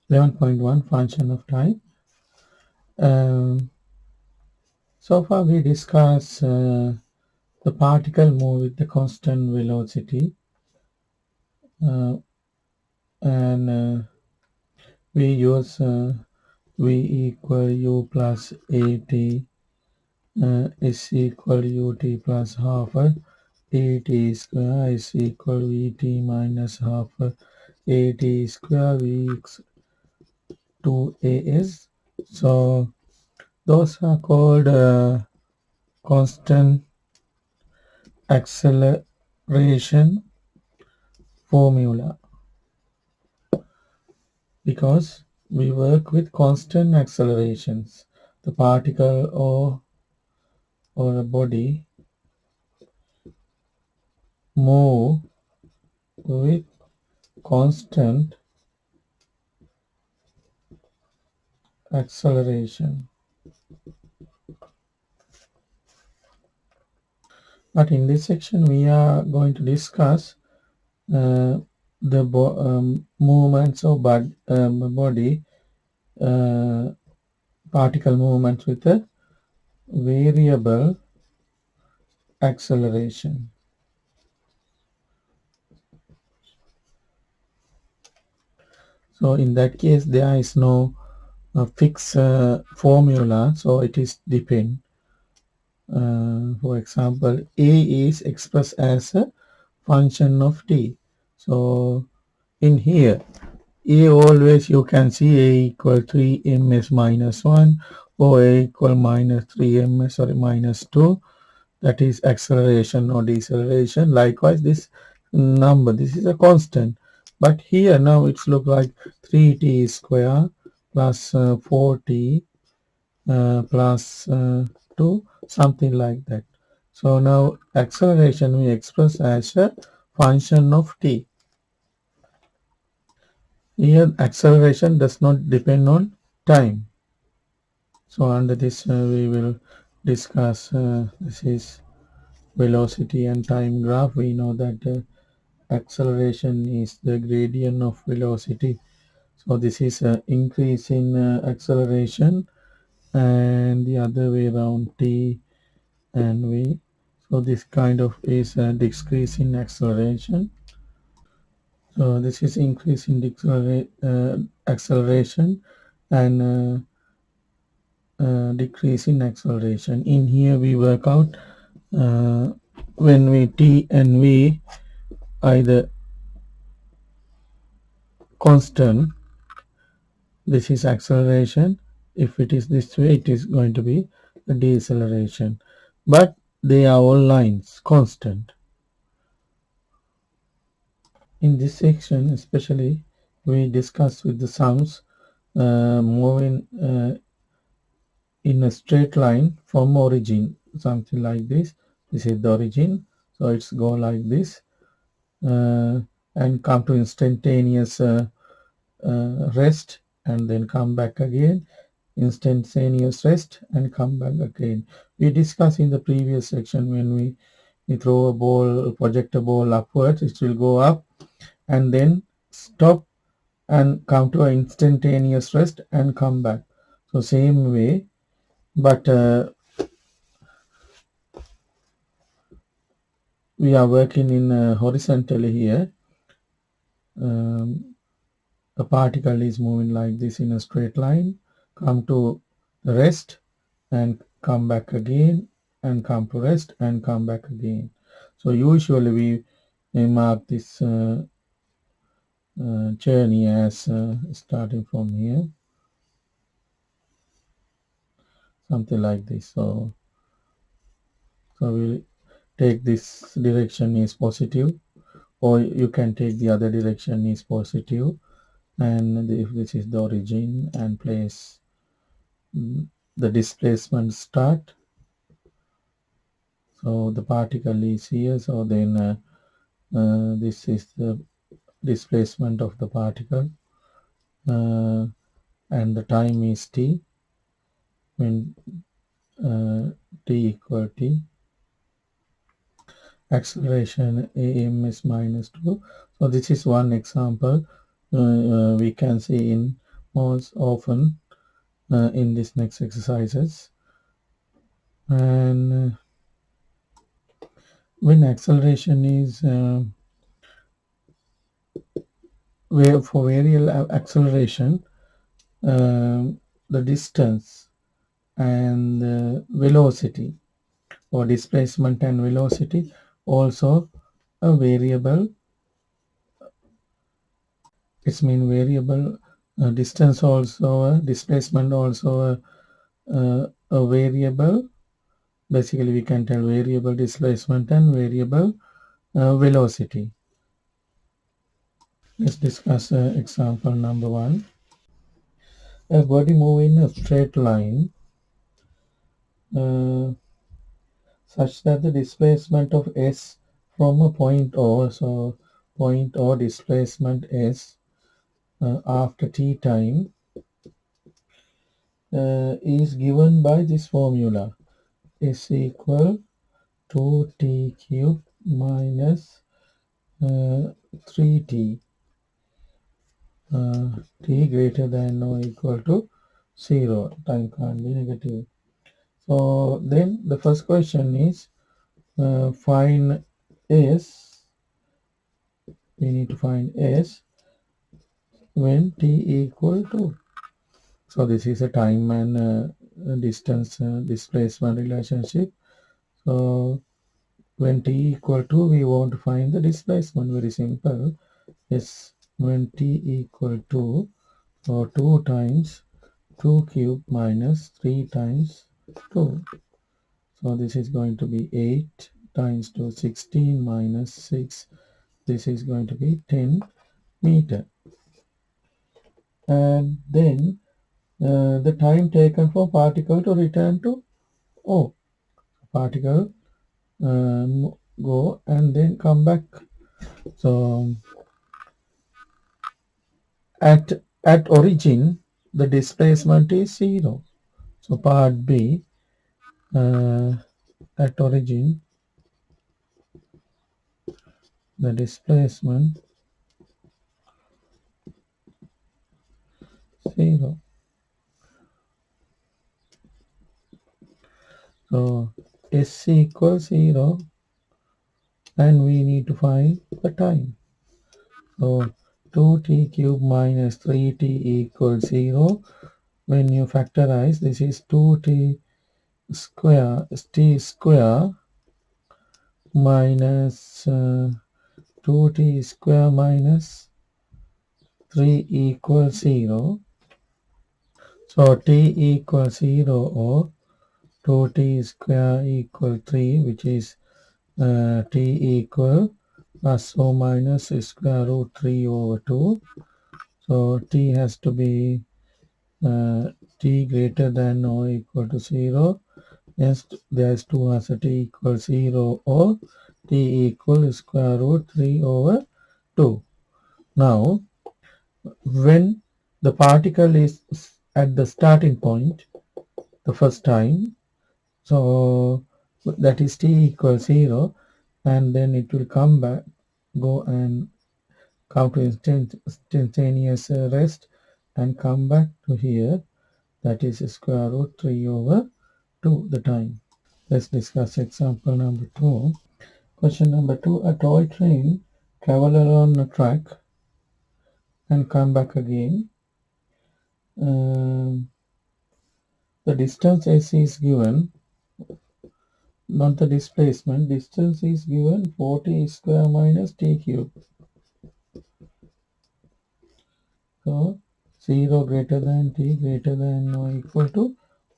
11.1 Function of time. Um, so far we discussed the particle move with the constant velocity, uh, and we use v equal u plus at is equal ut plus half at square is equal vt minus half at square vx 2as. So those are called constant acceleration formula because we work with constant accelerations. The particle or a body move with constant acceleration. But in this section, we are going to discuss the movements of body, uh, particle movements with a variable acceleration. So in that case, there is no fixed formula, so it is depend. For example, A is expressed as a function of t. So in here, A always you can see A equal 3 ms minus 1 or A equal minus 3 ms or minus 2. That is acceleration or deceleration. Likewise, this number, this is a constant. But here now it's look like 3t square plus 4t plus 2, something like that. So now acceleration we express as a function of t. Here acceleration does not depend on time. So under this we will discuss this is velocity and time graph. We know that acceleration is the gradient of velocity. So this is an increase in acceleration and the other way around t and v. So this kind of is a decrease in acceleration. So this is increase in acceleration and decrease in acceleration. In here we work out uh, when we t and v either constant, this is acceleration. If it is this way, it is going to be a deceleration. But they are all lines, constant. In this section, especially, we discuss with the sums moving in a straight line from origin, something like this. This is the origin, so it's go like this and come to instantaneous rest and then come back again, instantaneous rest and come back again. We discussed in the previous section when we throw a ball, project a ball upwards, it will go up and then stop and come to an instantaneous rest and come back. So same way, but we are working in horizontally here. A particle is moving like this in a straight line, come to rest and come back again and come to rest and come back again. So usually we mark this journey as starting from here, something like this. So we'll take this direction is positive, or you can take the other direction is positive, and if this is the origin and place the displacement start. So the particle is here, so then this is the displacement of the particle and the time is t when t equal t. Acceleration am is minus 2. So this is one example we can see in most often in these next exercises. And when acceleration is for variable acceleration, the distance and velocity or displacement and velocity also a variable. It's mean variable distance also a displacement also a variable. Basically we can tell variable displacement and variable velocity. Let's discuss example number 1. A body move in a straight line uh, such that the displacement of s from a point O, so point O displacement s after t time is given by this formula, is equal to t cube minus 3t, t greater than or equal to 0. Time can't be negative. So then the first question is find s. We need to find s when t equal to. So this is a time and distance displacement relationship. So when t equal to, we want to find the displacement. Very simple. Yes, when t equal to, or 2 times 2 cube minus 3 times 2. So this is going to be 8 times 2, 16 minus 6. This is going to be 10 meter. And then the time taken for particle to return to O. Particle go and then come back. So at origin the displacement is 0. So part B, at origin the displacement 0. So S equals 0 and we need to find the time. So 2t cube minus 3t equals 0. When you factorize, this is 2t square, t square minus 2t square minus 3 equals 0. So t equals 0 or 2t square equal 3, which is t equal plus or minus square root 3 over 2. So t has to be t greater than or equal to 0. Yes, there's 2 as a t equals 0 or t equal square root 3 over 2. Now, when the particle is at the starting point, the first time, so that is t equals 0, and then it will come back, go and come to instantaneous rest and come back to here, that is square root 3 over 2 the time. Let's discuss example number 2. Question number 2. A toy train travel along a track and come back again. The distance s is given, not the displacement. Distance is given 40 square minus t cube. So 0 greater than t greater than or equal to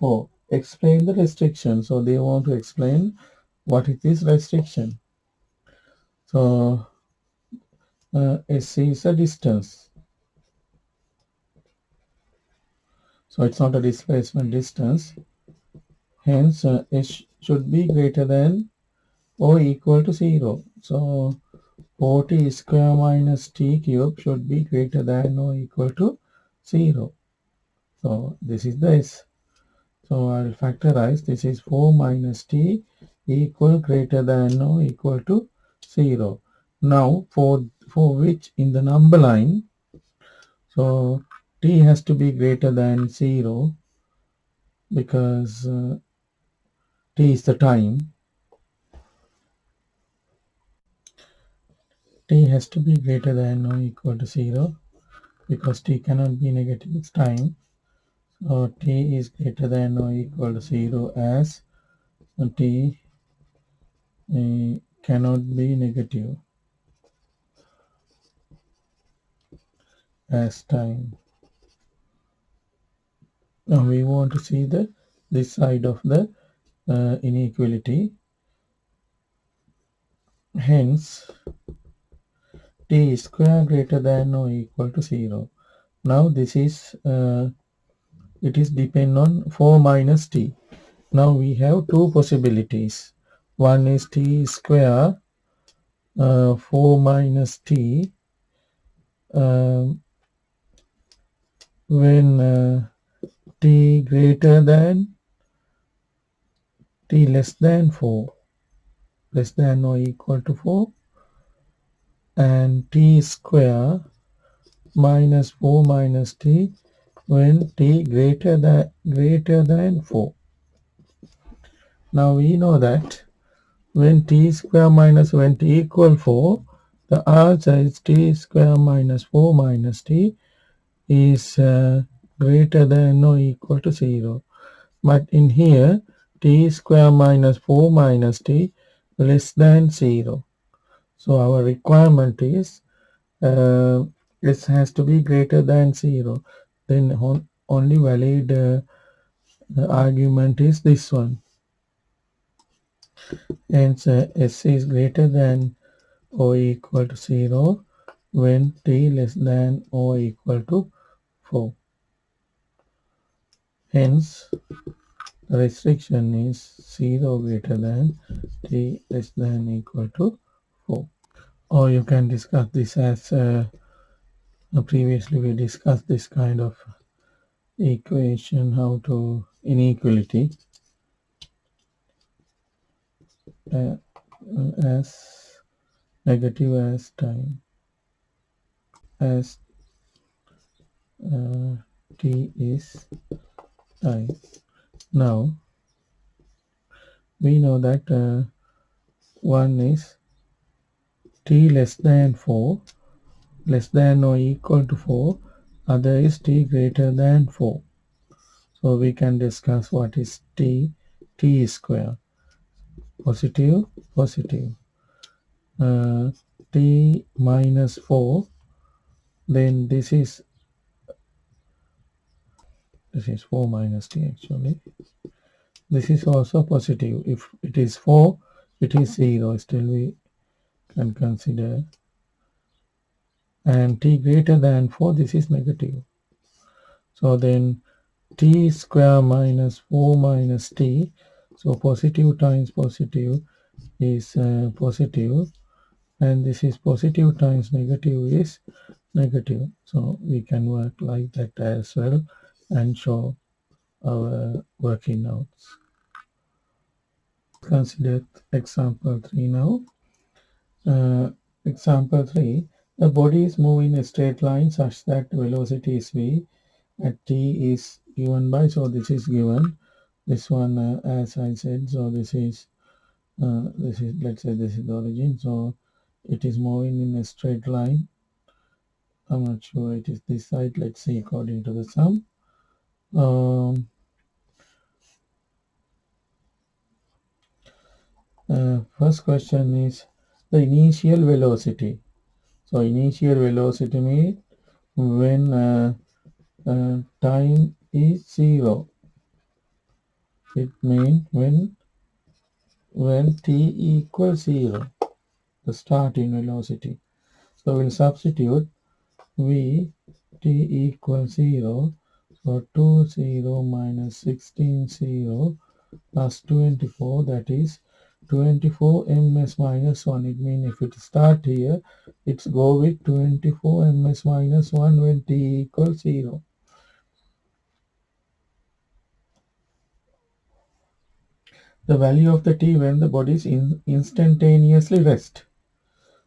4. Explain the restriction. So they want to explain what is this restriction. So s is a distance. So it's not a displacement distance. Hence s should be greater than or equal to 0. So 40 square minus t cube should be greater than or equal to 0. So this is the s. So I'll factorize. This is 4 minus t equal greater than or equal to 0. Now for which in the number line, so t has to be greater than 0 because t is the time. T has to be greater than or equal to 0 because t cannot be negative, it's time. So t is greater than or equal to 0 as t cannot be negative as time. Now we want to see this side of the inequality. Hence, t square greater than or equal to 0. Now this is it is depend on 4 minus t. Now we have two possibilities. One is t square 4 minus t when t greater than t less than 4, less than or equal to 4, and t square minus 4 minus t when t greater than 4. Now we know that when t square minus when t equal 4, the answer is t square minus 4 minus t is greater than or equal to 0. But in here, t square minus 4 minus t less than 0. So our requirement is this has to be greater than 0. Then only valid argument is this one. Hence s is greater than or equal to 0 when t less than or equal to 4. Hence, the restriction is 0 greater than t less than equal to 4. Or you can discuss this as previously we discussed this kind of equation, how to inequality as negative as time, as t is time. Now we know that one is t less than 4, less than or equal to 4, other is t greater than 4. So we can discuss what is t square, positive, positive. T minus 4, then this is 4 minus t actually. This is also positive. If it is 4, it is 0. Still we can consider. And t greater than 4, this is negative. So then t square minus 4 minus t. So positive times positive is positive. And this is positive times negative is negative. So we can work like that as well and show our working notes. Consider example 3 now. Example 3. The body is moving in a straight line such that velocity is v at t is given by, so this is given. This one as I said, so this is let's say this is the origin. So it is moving in a straight line. I'm not sure it is this side. Let's see according to the sum. First question is the initial velocity. So initial velocity means when time is 0. It means when t equals 0, the starting velocity. So we'll substitute v t equals 0. So 2 0 minus 16 0 plus 24, that is 24 ms minus 1. It means if it start here, it's go with 24 ms minus 1 when t equals 0. The value of the t when the body is instantaneously rest.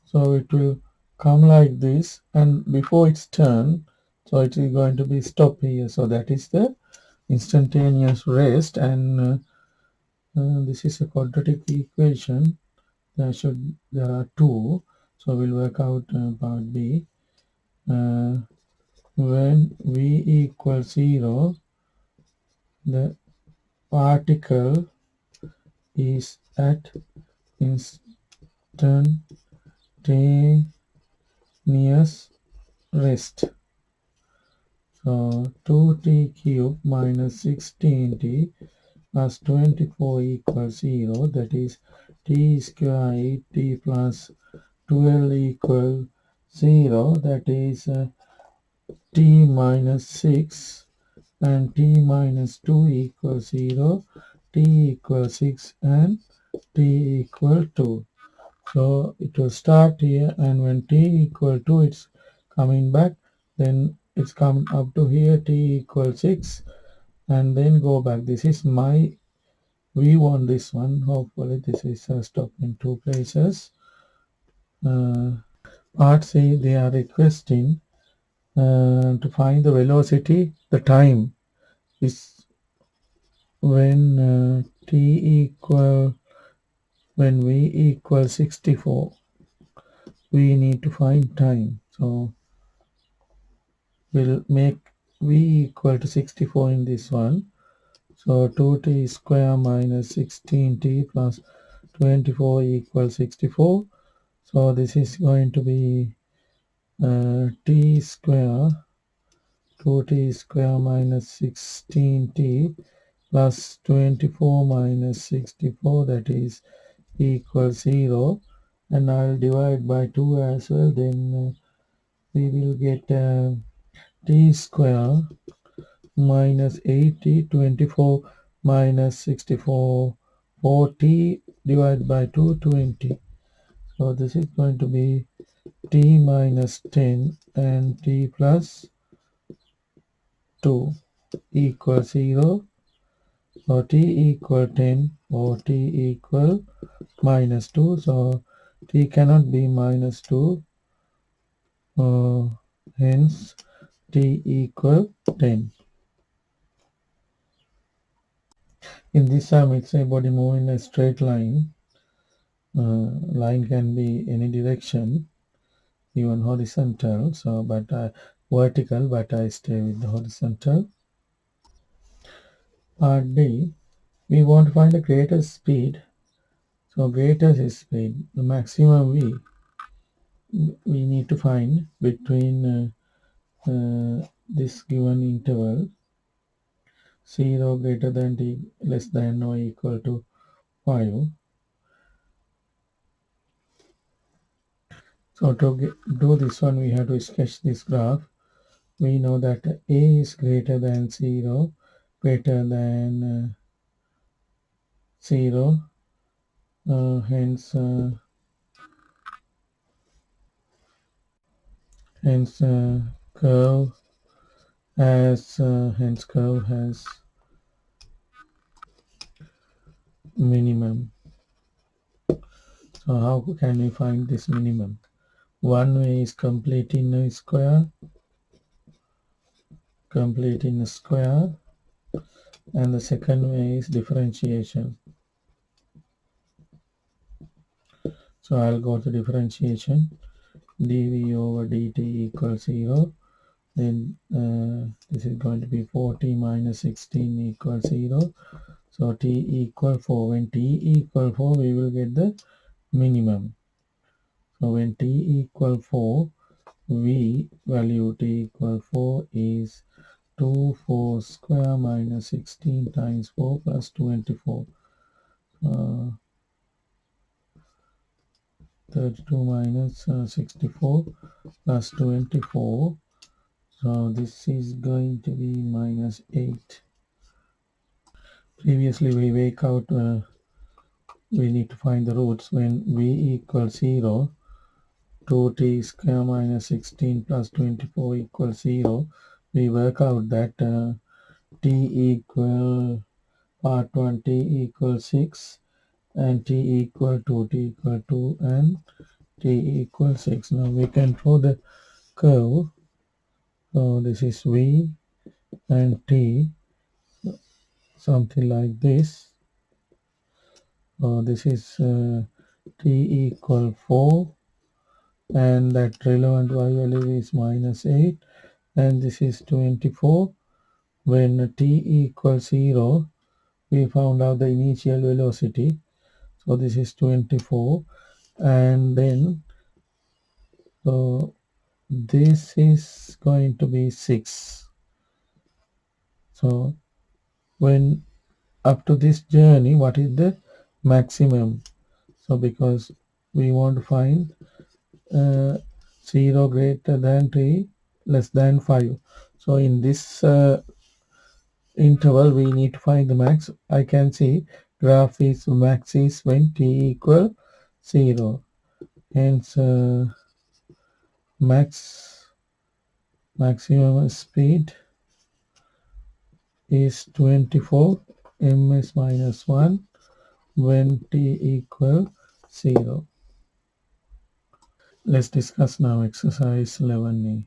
So it will come like this, and before its turn, So it is going to be stop here. So that is the instantaneous rest, and this is a quadratic equation. There are two, so we'll work out part B. When v equals 0, the particle is at instantaneous rest. So 2t cube minus 16t plus 24 equals 0. That is t square 8t plus 12 equals 0. That is t minus 6, and t minus 2 equals 0, t equals 6, and t equal 2. So it will start here, and when t equal 2, it's coming back, then it's come up to here, t equals 6, and then go back. This is my view on this one. Hopefully this is stop in two places. Part C, they are requesting to find the velocity, the time is when when v equals 64, we need to find time. So we'll make v equal to 64 in this one. So 2t square minus 16t plus 24 equals 64. So this is going to be t square, 2t square minus 16t plus 24 minus 64, that is equals 0, and I'll divide by 2 as well. Then we will get t square minus 80, 24 minus 64, 40 divided by 2, 20. So this is going to be t minus 10 and t plus 2 equals 0, or t equal 10 or t equal minus 2. So t cannot be minus 2, hence t equal 10. In this sum, it's a body moving in a straight line. Line can be any direction, even horizontal. So, but vertical, but I stay with the horizontal. Part D, we want to find the greatest speed. So, greatest is speed. The maximum we need to find between this given interval 0 greater than t less than or equal to 5. So to do this one, we have to sketch this graph. We know that a is greater than 0, greater than 0, hence curve has minimum. So how can we find this minimum? One way is completing a square, and the second way is differentiation. So I'll go to differentiation. dv over dt equals 0. Then this is going to be 40 minus 16 equals 0. So t equal 4. When t equal 4, we will get the minimum. So when t equal 4, v value t equal 4 is 4 square minus 16 times 4 plus 24. 32 minus 64 plus 24. So this is going to be minus 8. Previously we work out, we need to find the roots. When v equals 0, 2t square minus 16 plus 24 equals 0, we work out that t equal part 1, t equals 6, and t equal 2, and t equals 6. Now we can draw the curve So this is V and T, something like this. This is T equal 4, and that relevant y value is -8, and this is 24. When t equals 0, we found out the initial velocity. So this is 24, and then so this is going to be 6. So when up to this journey, what is the maximum? So because we want to find uh, 0 greater than 3 less than 5. So in this interval we need to find the max. I can see graph is max is when t equal 0. Hence maximum speed is 24 ms minus 1 when t equal 0. Let's discuss now exercise 11a.